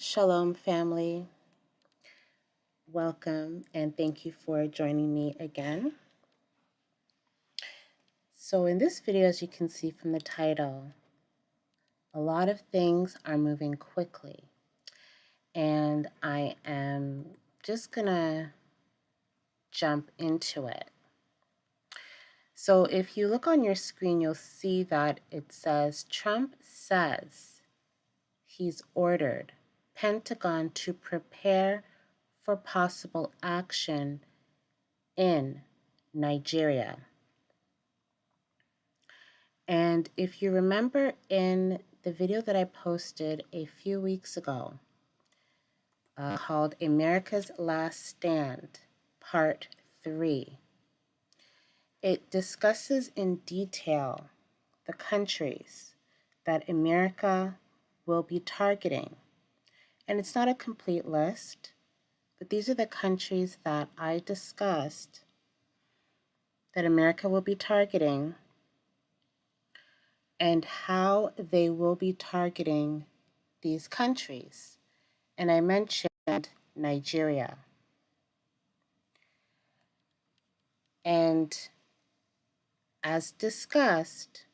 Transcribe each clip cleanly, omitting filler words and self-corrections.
Shalom, family. Welcome and thank you for joining me again. So in this video, as you can see from the title, a lot of things are moving quickly, and I am just gonna jump into it. So if you look on your screen, you'll see that it says Trump says he's ordered Pentagon to prepare for possible action in Nigeria. And if you remember in the video that I posted a few weeks ago called America's Last Stand, Part 3, it discusses in detail the countries that America will be targeting. And it's not a complete list, but these are the countries that I discussed that America will be targeting and how they will be targeting these countries. And I mentioned Nigeria. And as discussed,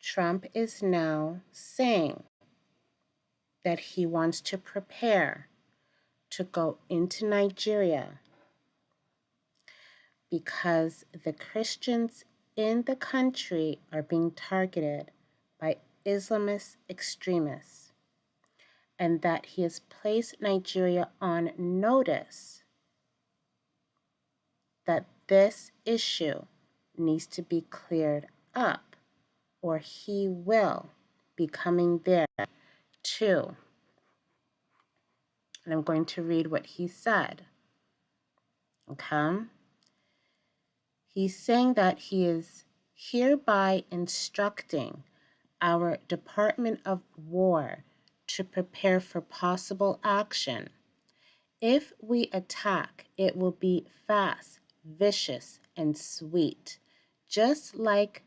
Trump is now saying that he wants to prepare to go into Nigeria because the Christians in the country are being targeted by Islamist extremists, and that he has placed Nigeria on notice that this issue needs to be cleared up, or he will be coming there too. And I'm going to read what he said. Okay? He's saying that he is hereby instructing our Department of War to prepare for possible action. If we attack, it will be fast, vicious, and sweet, just like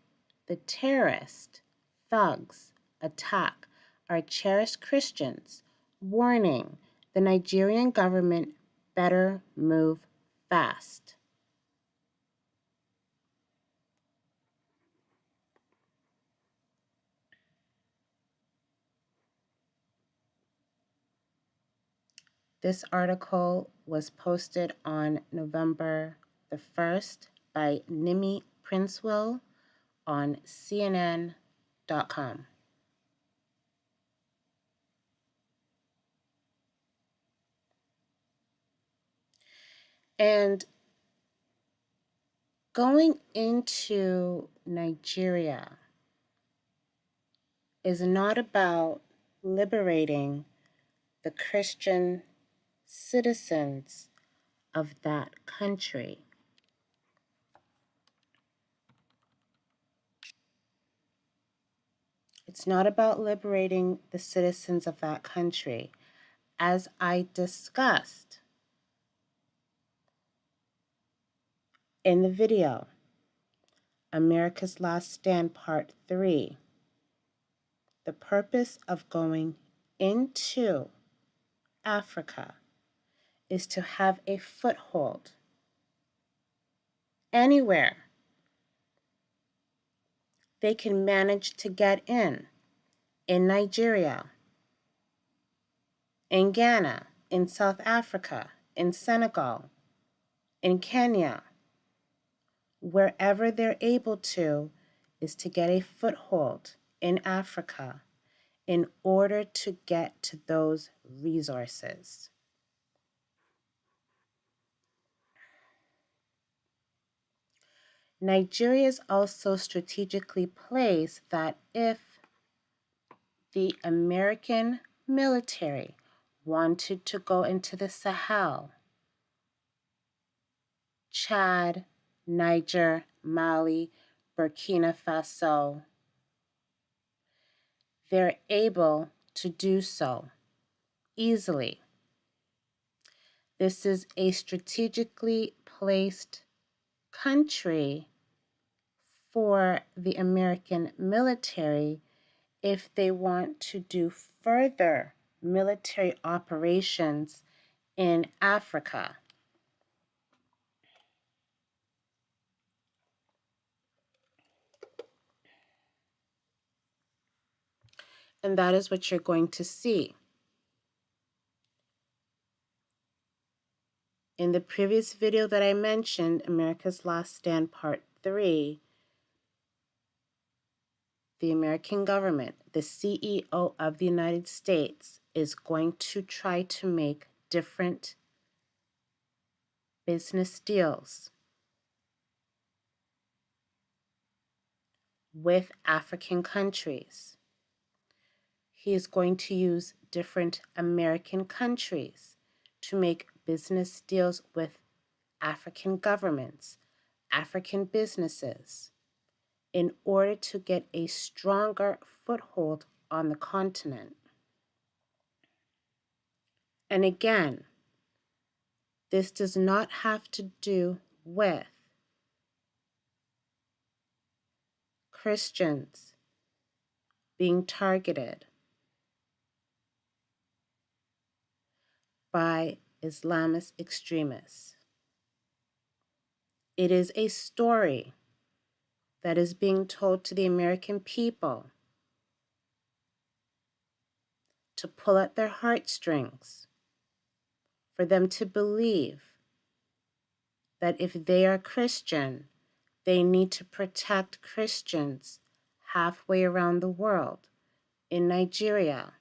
the terrorist thugs attack our cherished Christians, warning the Nigerian government better move fast. This article was posted on November the 1st by Nimi Princewell on CNN.com. And going into Nigeria is not about liberating the Christian citizens of that country. It's not about liberating the citizens of that country. As I discussed in the video, America's Last Stand Part 3, the purpose of going into Africa is to have a foothold anywhere they can manage to get in Nigeria, in Ghana, in South Africa, in Senegal, in Kenya, wherever they're able to, is to get a foothold in Africa in order to get to those resources. Nigeria is also strategically placed that if the American military wanted to go into the Sahel, Chad, Niger, Mali, Burkina Faso, they're able to do so easily. This is a strategically placed country for the American military if they want to do further military operations in Africa. And that is what you're going to see. In the previous video that I mentioned, America's Last Stand Part 3, the American government, the CEO of the United States, is going to try to make different business deals with African countries. He is going to use different American countries to make business deals with African governments, African businesses, in order to get a stronger foothold on the continent. And again, this does not have to do with Christians being targeted by Islamist extremists. It is a story that is being told to the American people to pull at their heartstrings, for them to believe that if they are Christian, they need to protect Christians halfway around the world, in Nigeria.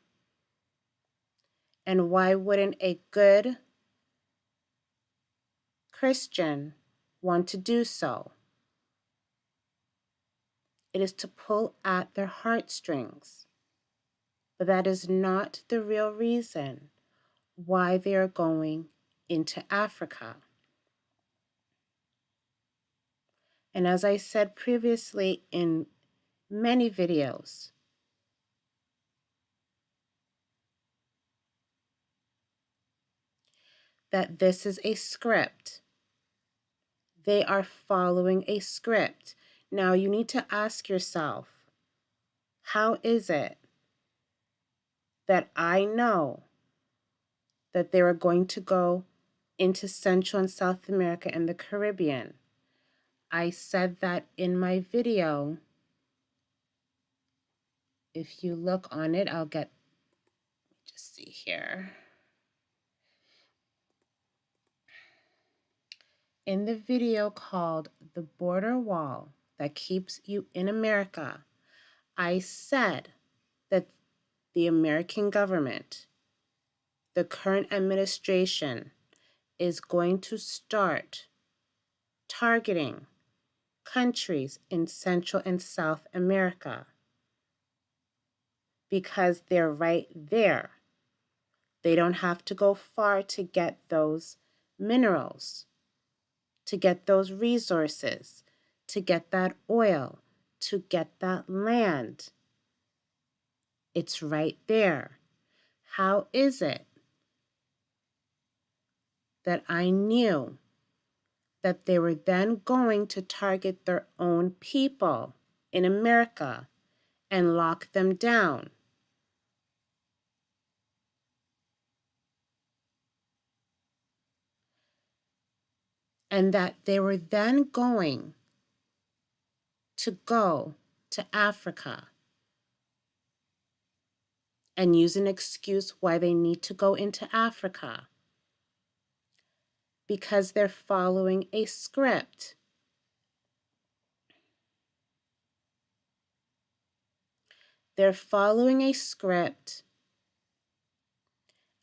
And why wouldn't a good Christian want to do so? It is to pull at their heartstrings. But that is not the real reason why they are going into Africa. And as I said previously in many videos, that this is a script. They are following a script. Now you need to ask yourself, how is it that I know that they are going to go into Central and South America and the Caribbean? I said that in my video. If you look on it, just see here. In the video called The Border Wall That Keeps You in America, I said that the American government, the current administration, is going to start targeting countries in Central and South America because they're right there. They don't have to go far to get those minerals, to get those resources, to get that oil, to get that land. It's right there. How is it that I knew that they were then going to target their own people in America and lock them down? And that they were then going to go to Africa and use an excuse why they need to go into Africa. Because they're following a script. They're following a script,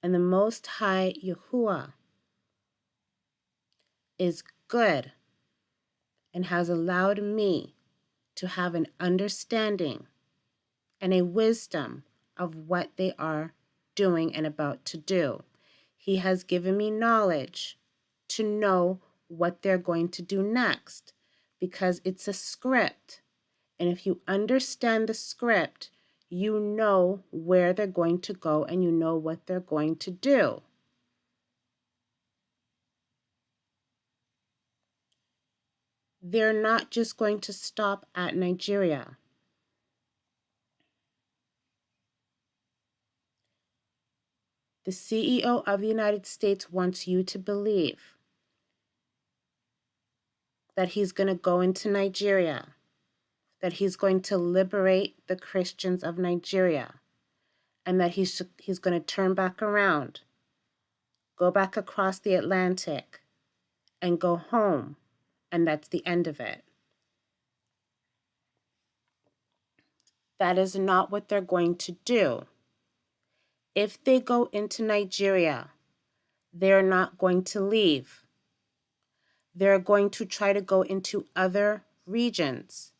and the Most High Yahuwah is good and has allowed me to have an understanding and a wisdom of what they are doing and about to do. He has given me knowledge to know what they're going to do next, because it's a script. And if you understand the script, you know where they're going to go and you know what they're going to do. They're not just going to stop at Nigeria. The CEO of the United States wants you to believe that he's going to go into Nigeria, that he's going to liberate the Christians of Nigeria, and that he's going to turn back around, go back across the Atlantic, and go home, and that's the end of it. That is not what they're going to do. If they go into Nigeria, they're not going to leave. They're going to try to go into other regions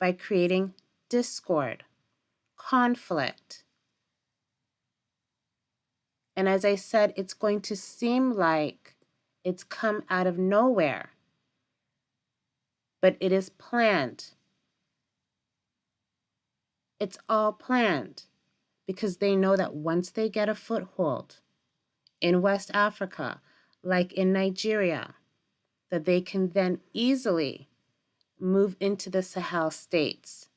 by creating discord, conflict. And as I said, it's going to seem like it's come out of nowhere, but it is planned. It's all planned because they know that once they get a foothold in West Africa, like in Nigeria, that they can then easily move into the Sahel states.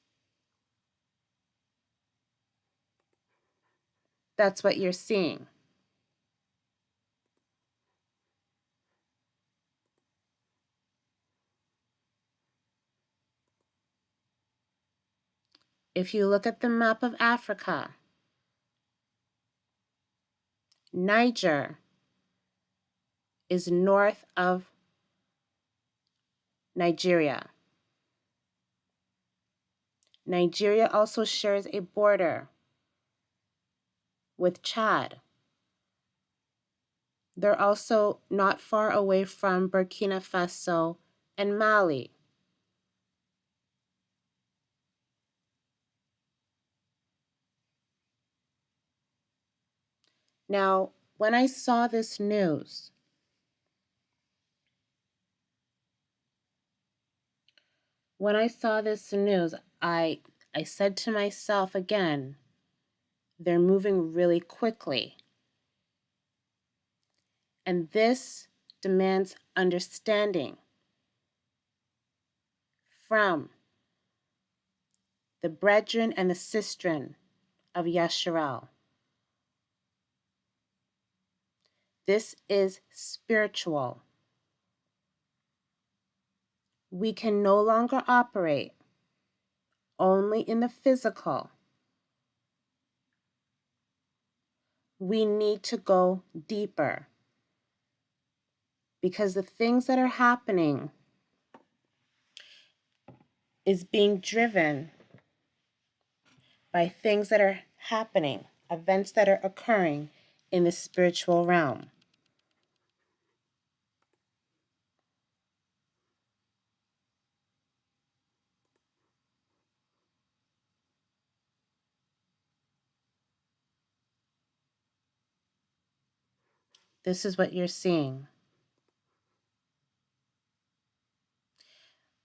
That's what you're seeing. If you look at the map of Africa, Niger is north of Nigeria. Nigeria also shares a border with Chad. They're also not far away from Burkina Faso and Mali. Now, when I saw this news, I said to myself again, they're moving really quickly. And this demands understanding from the brethren and the sistren of Yasharal. This is spiritual. We can no longer operate only in the physical. We need to go deeper because the things that are happening is being driven by things that are happening, events that are occurring in the spiritual realm. This is what you're seeing.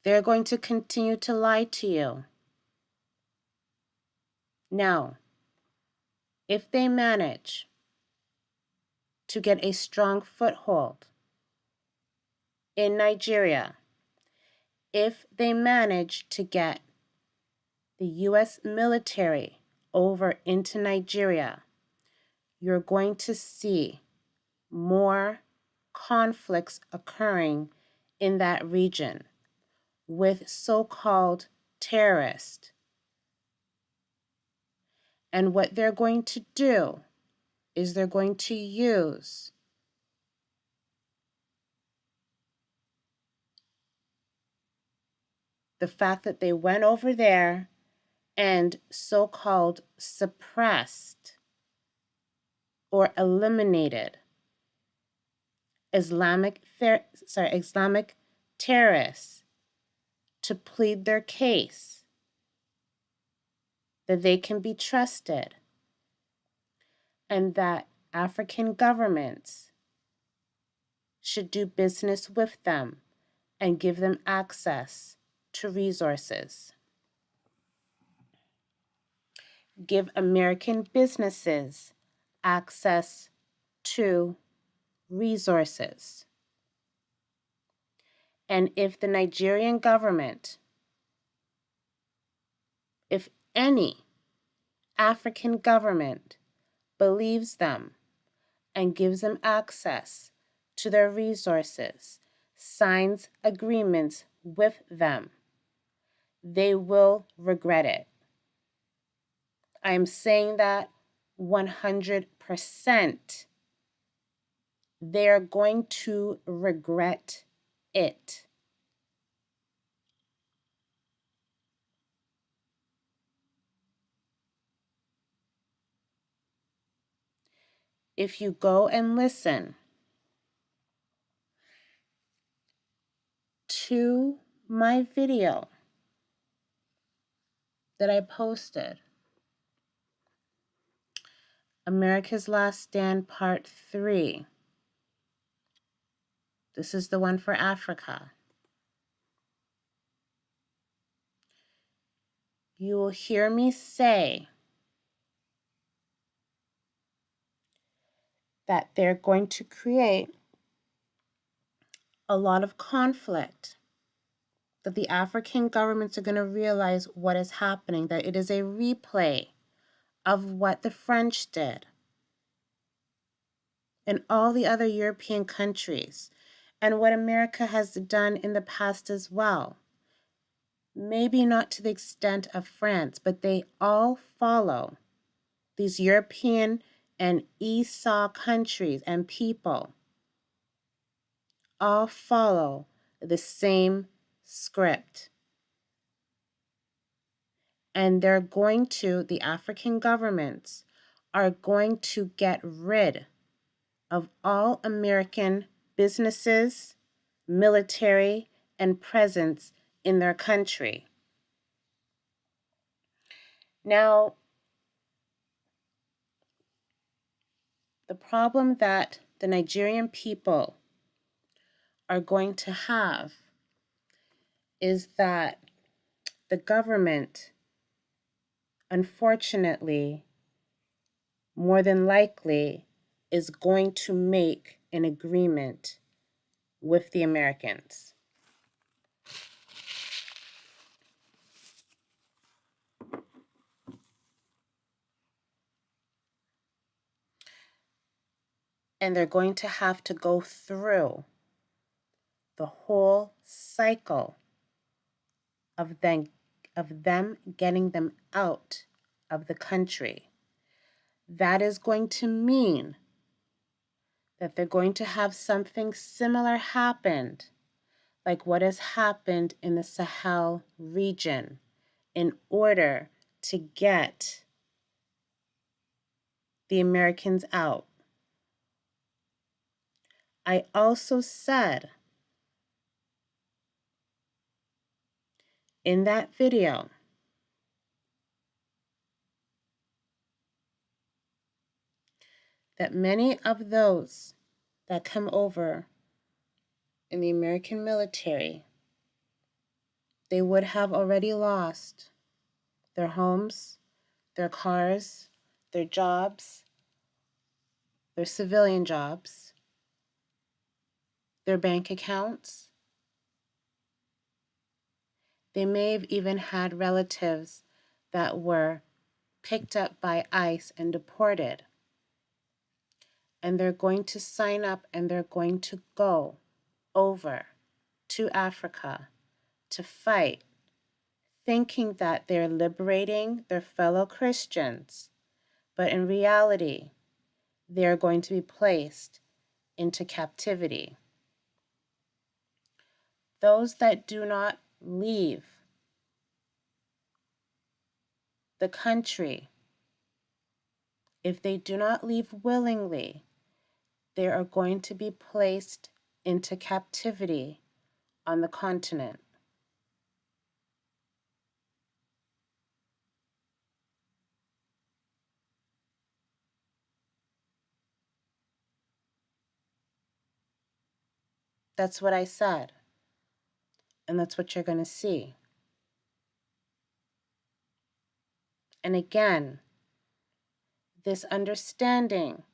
They're going to continue to lie to you. Now, if they manage to get a strong foothold in Nigeria, if they manage to get the U.S. military over into Nigeria, you're going to see more conflicts occurring in that region with so-called terrorists. And what they're going to do is they're going to use the fact that they went over there and so-called suppressed or eliminated Islamic terrorists to plead their case that they can be trusted and that African governments should do business with them and give them access to resources. Give American businesses access to resources. And if the Nigerian government, if any African government believes them and gives them access to their resources, signs agreements with them, they will regret it. I am saying that 100%. They're going to regret it. If you go and listen to my video that I posted, America's Last Stand Part 3, this is the one for Africa, you will hear me say that they're going to create a lot of conflict, that the African governments are going to realize what is happening, that it is a replay of what the French did and all the other European countries, and what America has done in the past as well. Maybe not to the extent of France, but they all follow, these European and Esau countries and people all follow the same script. And they're going to, the African governments are going to get rid of all American businesses, military, and presence in their country. Now, the problem that the Nigerian people are going to have is that the government, unfortunately, more than likely, is going to make an agreement with the Americans. And they're going to have to go through the whole cycle of them getting them out of the country. That is going to mean that they're going to have something similar happen, like what has happened in the Sahel region, in order to get the Americans out. I also said in that video that many of those that come over in the American military, they would have already lost their homes, their cars, their jobs, their civilian jobs, their bank accounts. They may have even had relatives that were picked up by ICE and deported. And they're going to sign up and they're going to go over to Africa to fight, thinking that they're liberating their fellow Christians. But in reality, they are going to be placed into captivity. Those that do not leave the country, if they do not leave willingly, they are going to be placed into captivity on the continent. That's what I said. And that's what you're going to see. And again, this understanding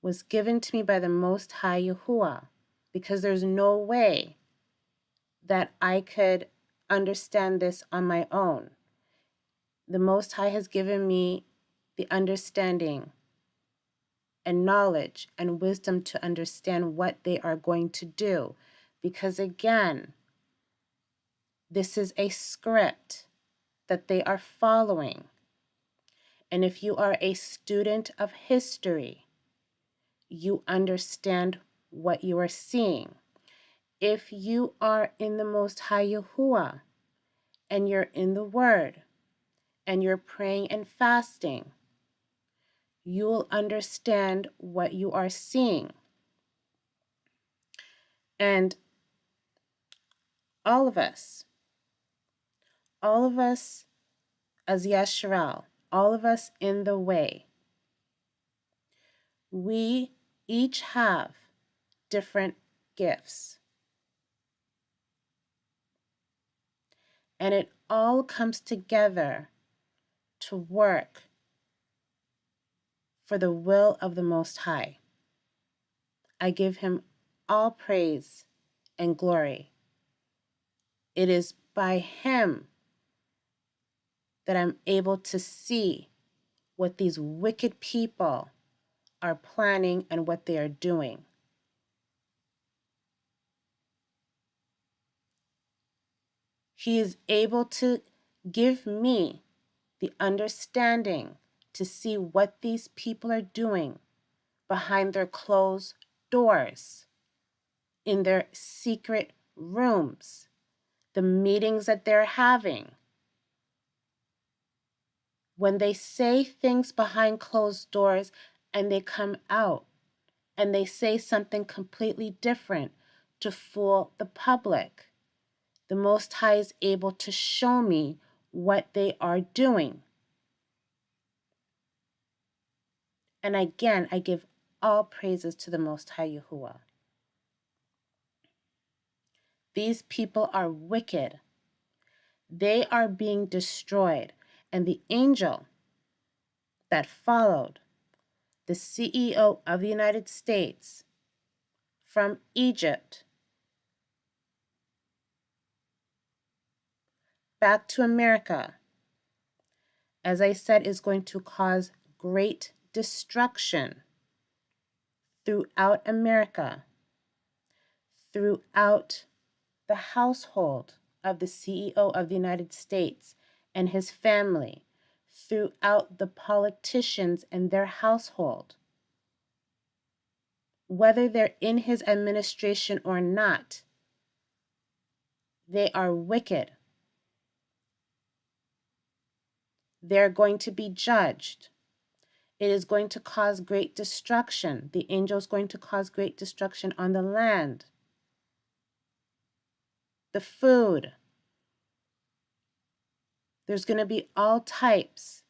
was given to me by the Most High Yahuwah, because there's no way that I could understand this on my own. The Most High has given me the understanding and knowledge and wisdom to understand what they are going to do. Because again, this is a script that they are following. And if you are a student of history, you understand what you are seeing. If you are in the Most High Yahuwah and you're in the Word and you're praying and fasting, you'll understand what you are seeing. And all of us as Yasharal, all of us in the way, we each have different gifts. And it all comes together to work for the will of the Most High. I give him all praise and glory. It is by him that I'm able to see what these wicked people are planning and what they are doing. He is able to give me the understanding to see what these people are doing behind their closed doors, in their secret rooms, the meetings that they're having. When they say things behind closed doors and they come out and they say something completely different to fool the public, the Most High is able to show me what they are doing. And again, I give all praises to the Most High Yahuwah. These people are wicked. They are being destroyed. And the angel that followed the CEO of the United States from Egypt back to America, as I said, is going to cause great destruction throughout America, throughout the household of the CEO of the United States and his family, throughout the politicians and their household. Whether they're in his administration or not, they are wicked. They're going to be judged. It is going to cause great destruction. The angel is going to cause great destruction on the land, the food. There's going to be all types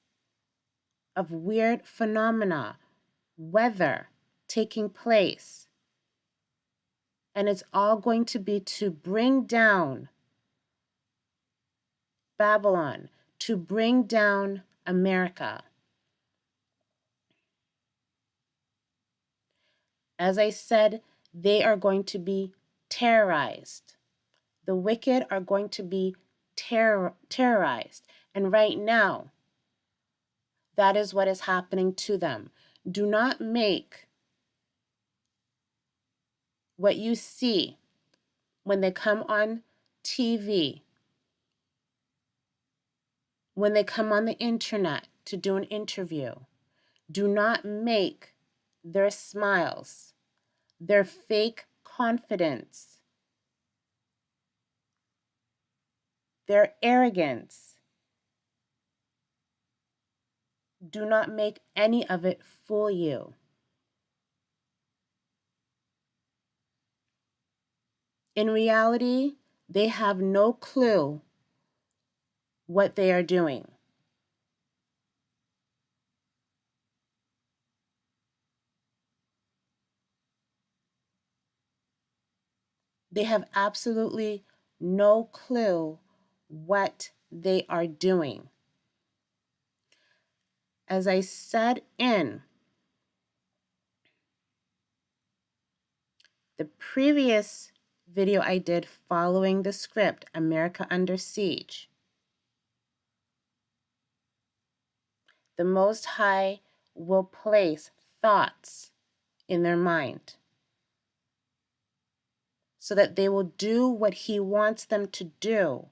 of weird phenomena, weather taking place. And it's all going to be to bring down Babylon, to bring down America. As I said, they are going to be terrorized. The wicked are going to be terrorized. And right now, that is what is happening to them. Do not make what you see when they come on TV, when they come on the internet to do an interview, do not make their smiles, their fake confidence, their arrogance, do not make any of it fool you. In reality, they have no clue what they are doing. They have absolutely no clue what they are doing. As I said in the previous video I did following the script, America Under Siege, the Most High will place thoughts in their mind so that they will do what he wants them to do.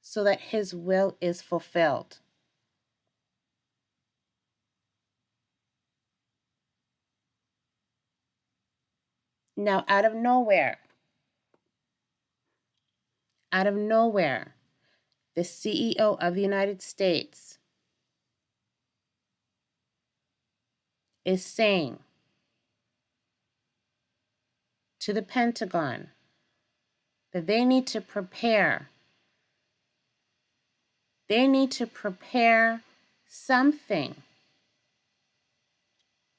So that his will is fulfilled. Now, out of nowhere, the CEO of the United States is saying to the Pentagon that they need to prepare. They need to prepare something,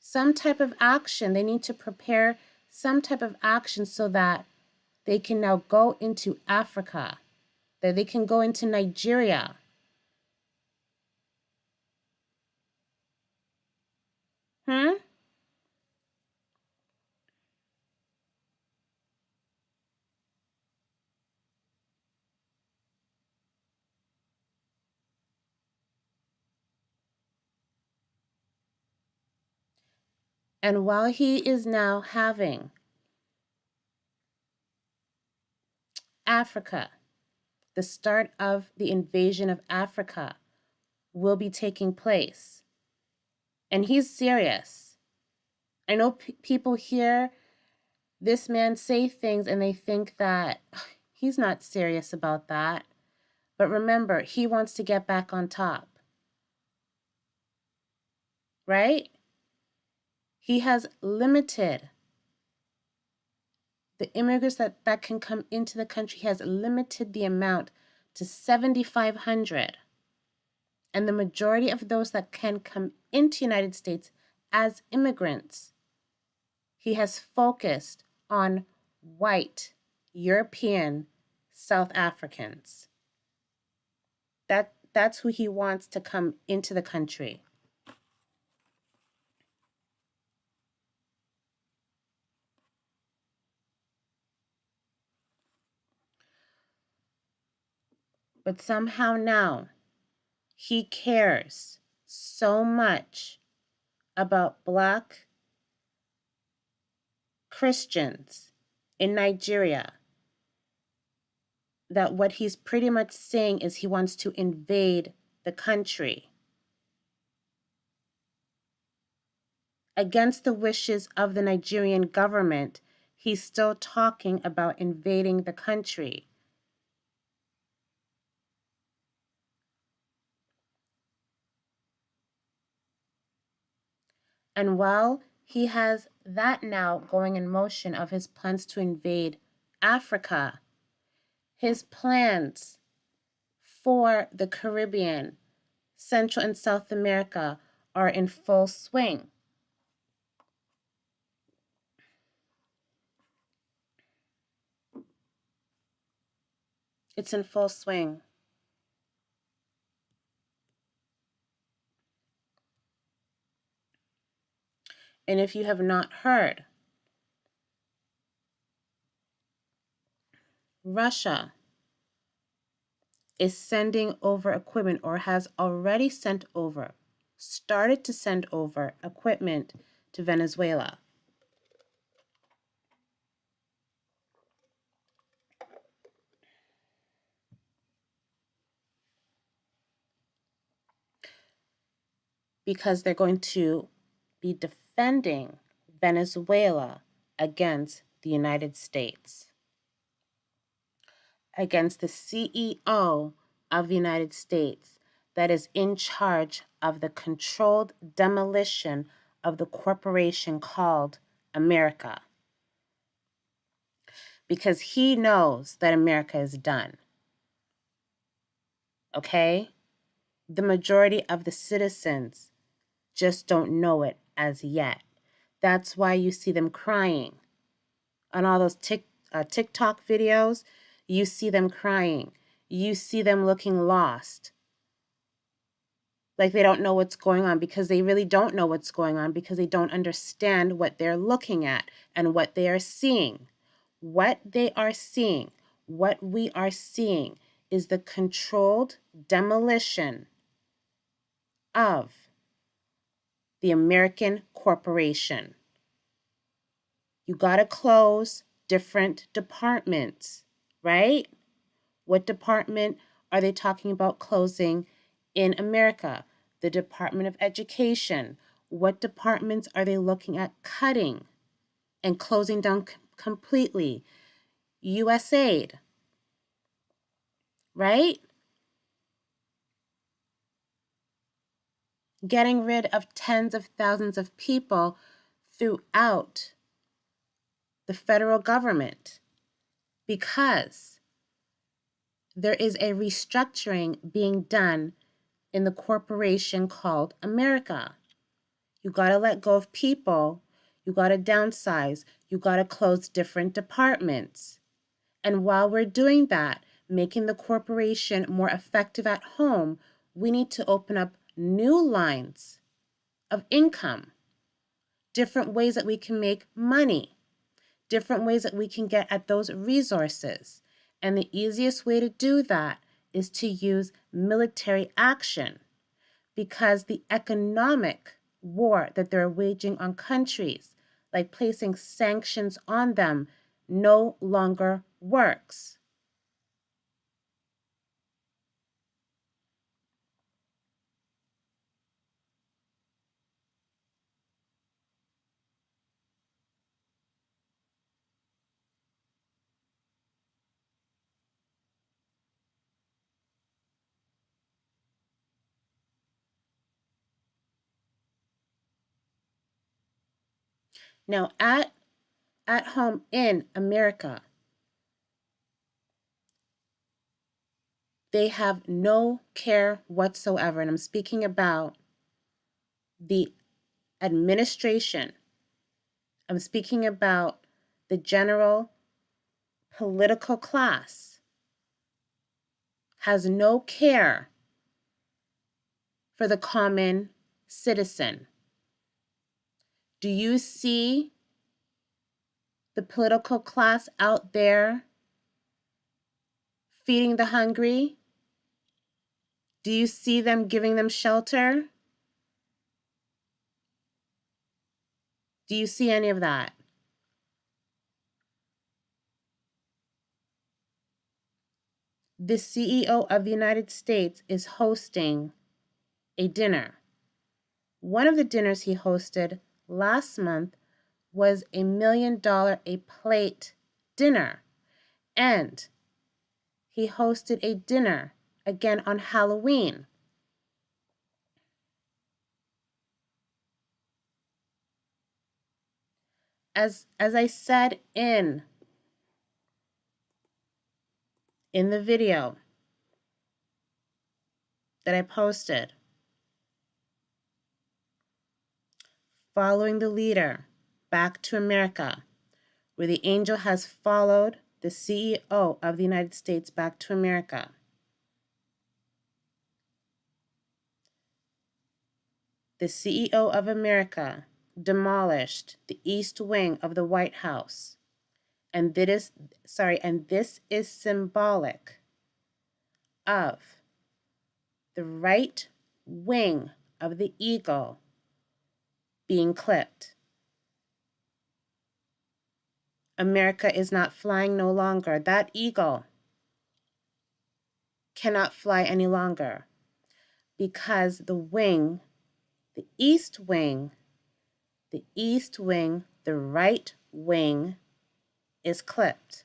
some type of action. They need to prepare some type of action so that they can now go into Africa, that they can go into Nigeria. And while he is now having Africa, the start of the invasion of Africa will be taking place. And he's serious. I know people hear this man say things and they think that he's not serious about that. But remember, he wants to get back on top. Right? He has limited the immigrants that can come into the country. He has limited the amount to 7,500. And the majority of those that can come into the United States as immigrants, he has focused on white, European, South Africans. That's who he wants to come into the country. But somehow now, he cares so much about Black Christians in Nigeria that what he's pretty much saying is he wants to invade the country against the wishes of the Nigerian government. He's still talking about invading the country. And while he has that now going in motion of his plans to invade Africa, his plans for the Caribbean, Central and South America are in full swing. It's in full swing. And if you have not heard, Russia is sending over equipment, or has already started to send over equipment to Venezuela. Because they're going to be defending Venezuela against the United States, against the CEO of the United States that is in charge of the controlled demolition of the corporation called America. Because he knows that America is done. Okay? The majority of the citizens just don't know it as yet. That's why you see them crying. On all those TikTok videos, you see them crying. You see them looking lost. Like they don't know what's going on, because they really don't know what's going on, because they don't understand what they're looking at and what they are seeing. What they are seeing, what we are seeing, is the controlled demolition of the American corporation. You got to close different departments, right? What department are they talking about closing in America? The Department of Education. What departments are they looking at cutting and closing down completely? USAID, right? Getting rid of tens of thousands of people throughout the federal government because there is a restructuring being done in the corporation called America. You got to let go of people. You got to downsize. You got to close different departments. And while we're doing that, making the corporation more effective at home, we need to open up new lines of income, different ways that we can make money, different ways that we can get at those resources. And the easiest way to do that is to use military action because the economic war that they're waging on countries, like placing sanctions on them, no longer works. Now, at home in America, they have no care whatsoever. And I'm speaking about the administration. I'm speaking about the general political class has no care for the common citizen. Do you see the political class out there feeding the hungry? Do you see them giving them shelter? Do you see any of that? The CEO of the United States is hosting a dinner. One of the dinners he hosted last month was $1 million a plate dinner. And he hosted a dinner again on Halloween. As I said in the video that I posted, following the leader back to America, where the angel has followed the CEO of the United States back to America. The CEO of America demolished the East Wing of the White House. And this is symbolic of the right wing of the eagle being clipped. America is not flying no longer. That eagle cannot fly any longer because the wing, the east wing, the right wing is clipped.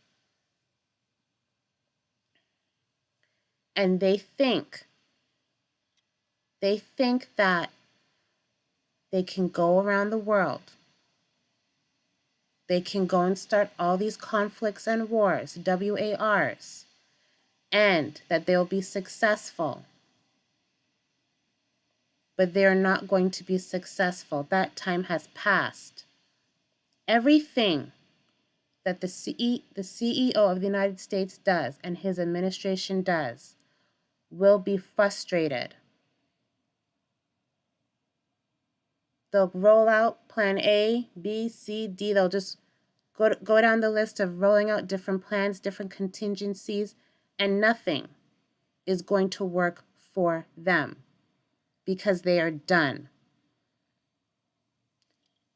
And they think that they can go around the world. They can go and start all these conflicts and wars, WARs, and that they'll be successful. But they're not going to be successful. That time has passed. Everything that the CEO of the United States does and his administration does will be frustrated. They'll roll out plan A, B, C, D. They'll just go down the list of rolling out different plans, different contingencies, and nothing is going to work for them. because they are done.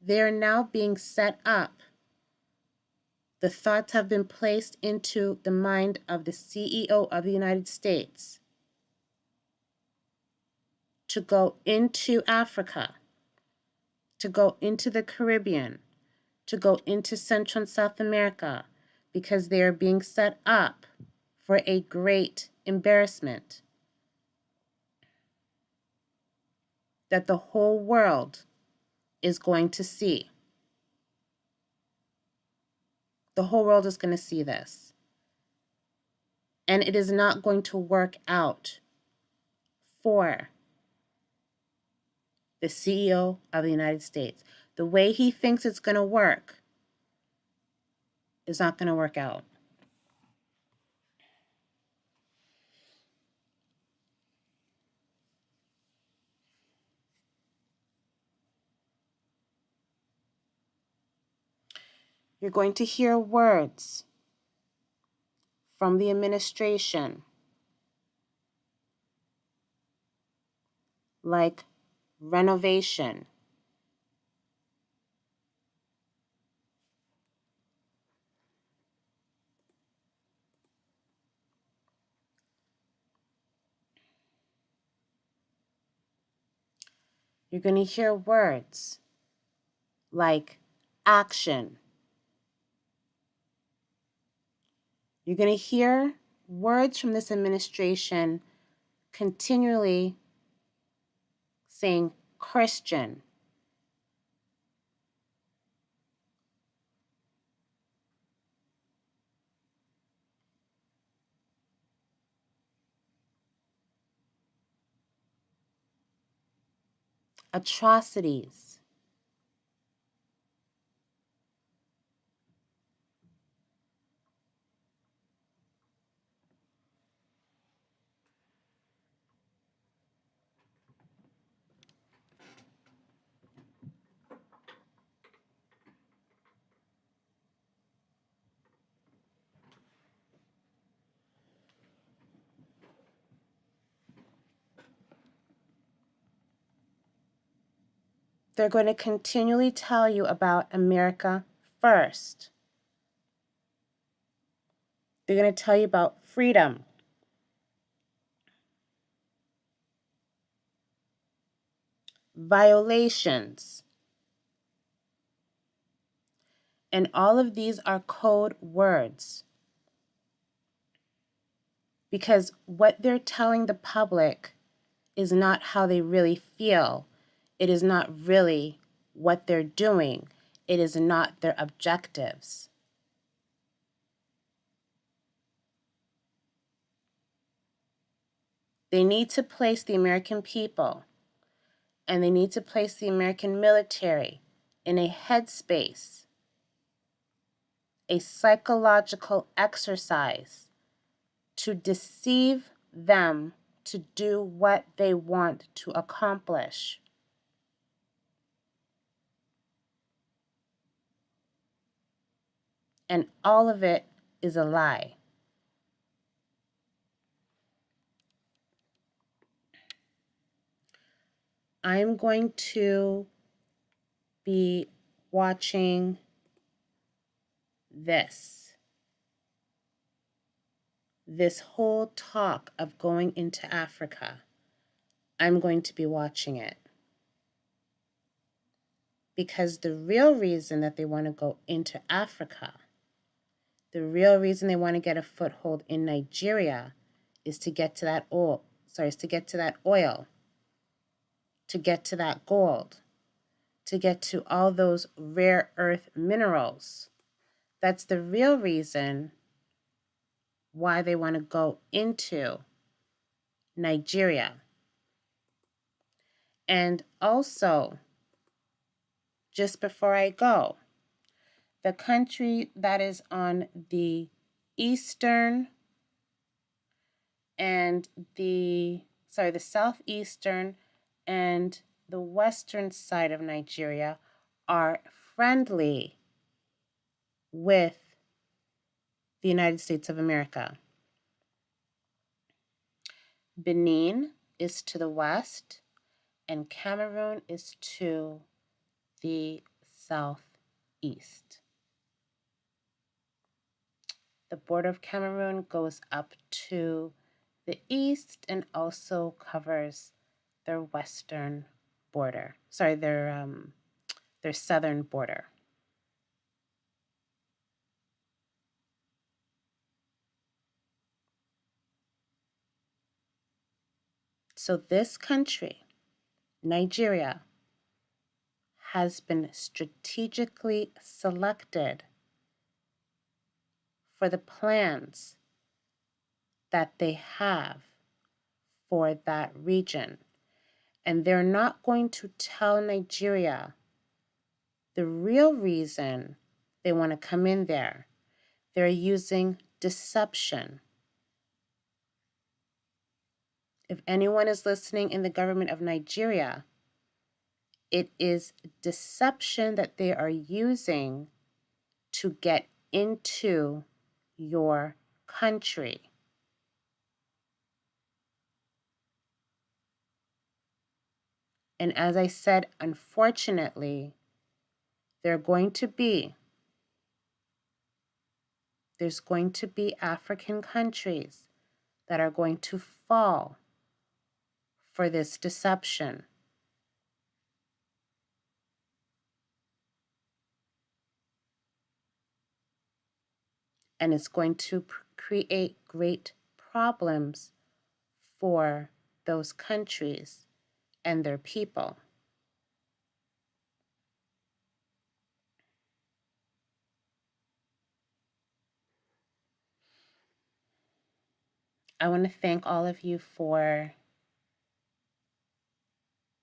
They are now being set up. The thoughts have been placed into the mind of the CEO of the United States to go into Africa, to go into the Caribbean, to go into Central and South America, because they are being set up for a great embarrassment that the whole world is going to see. The whole world is going to see this. And it is not going to work out for the CEO of the United States. The way he thinks it's going to work is not going to work out. You're going to hear words from the administration like renovation, you're going to hear words like action. You're going to hear words from this administration continually saying Christian, atrocities. They're going to continually tell you about America first. They're going to tell you about freedom. Violations. And all of these are code words. Because what they're telling the public is not how they really feel. It is not really what they're doing. It is not their objectives. They need to place the American people and they need to place the American military in a headspace, a psychological exercise to deceive them to do what they want to accomplish. And all of it is a lie. I'm going to be watching this whole talk of going into Africa. I'm going to be watching it. Because the real reason that they want to go into Africa, the real reason they want to get a foothold in Nigeria is to get to that oil, to get to that gold, to get to all those rare earth minerals. That's the real reason why they want to go into Nigeria. And also, just before I go, the country that is on the eastern and the southeastern and the western side of Nigeria are friendly with the United States of America. Benin is to the west, and Cameroon is to the southeast. The border of Cameroon goes up to the east and also covers their western border. Sorry, their southern border. So this country, Nigeria, has been strategically selected for the plans that they have for that region. And they're not going to tell Nigeria the real reason they want to come in there. They're using deception. If anyone is listening in the government of Nigeria, it is deception that they are using to get into your country. And as I said, unfortunately, there's going to be African countries that are going to fall for this deception. And it's going to create great problems for those countries and their people. I want to thank all of you for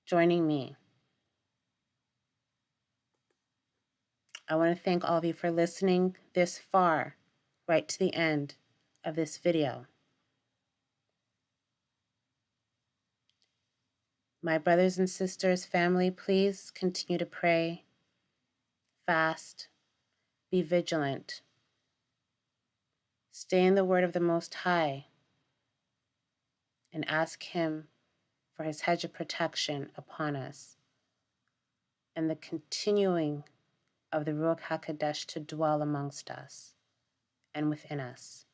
joining me. I want to thank all of you for listening this far, right to the end of this video. My brothers and sisters, family, please continue to pray, fast, be vigilant, stay in the word of the Most High, and ask Him for His hedge of protection upon us and the continuing of the Ruach HaKodesh to dwell amongst us and within us.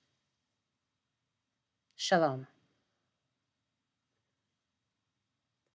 Shalom.